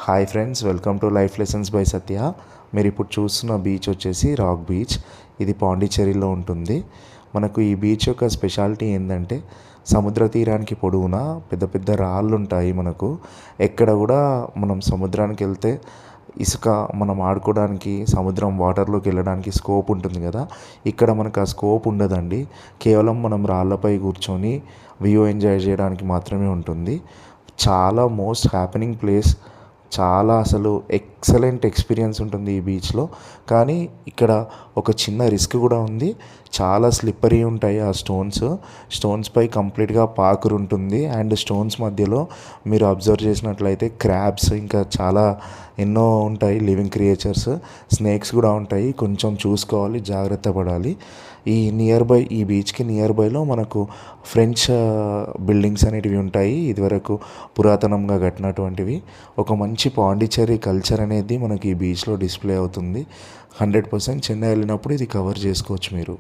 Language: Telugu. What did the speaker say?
Hi friends, welcome to life lessons by Satya. మీరు ఇప్పుడు చూస్తున్న బీచ్ వచ్చేసి రాక్ బీచ్. ఇది పాండిచ్చేరిలో ఉంటుంది. మనకు ఈ బీచ్ యొక్క స్పెషాలిటీ ఏంటంటే సముద్ర తీరానికి పొడవునా పెద్ద పెద్ద రాళ్ళు ఉంటాయి. మనకు ఎక్కడ కూడా మనం సముద్రానికి వెళ్తే ఇసుక మనం ఆడుకోవడానికి, సముద్రం వాటర్లోకి వెళ్ళడానికి స్కోప్ ఉంటుంది కదా, ఇక్కడ మనకు ఆ స్కోప్ ఉండదండి. కేవలం మనం రాళ్ళపై కూర్చొని వ్యూ ఎంజాయ్ చేయడానికి మాత్రమే ఉంటుంది. చాలా మోస్ట్ హ్యాపెనింగ్ ప్లేస్. చాలా అసలు ఎక్సలెంట్ ఎక్స్పీరియన్స్ ఉంటుంది ఈ బీచ్లో. కానీ ఇక్కడ ఒక చిన్న రిస్క్ కూడా ఉంది. చాలా స్లిప్పరీ ఉంటాయి ఆ స్టోన్స్పై కంప్లీట్గా పాకురు ఉంటుంది. అండ్ స్టోన్స్ మధ్యలో మీరు అబ్జర్వ్ చేసినట్లయితే క్రాబ్స్, ఇంకా చాలా ఎన్నో ఉంటాయి లివింగ్ క్రియేచర్స్. స్నేక్స్ కూడా ఉంటాయి. కొంచెం చూసుకోవాలి, జాగ్రత్త పడాలి. ఈ బీచ్కి నియర్ బైలో మనకు ఫ్రెంచ్ బిల్డింగ్స్ అనేటివి ఉంటాయి, ఇదివరకు పురాతనంగా కట్టినటువంటివి. ఒక మంచి పాండిచ్చేరి కల్చర్ అనేది మనకి ఈ బీచ్లో డిస్ప్లే అవుతుంది. 100% చెన్నై వెళ్ళినప్పుడు ఇది కవర్ చేసుకోవచ్చు మీరు.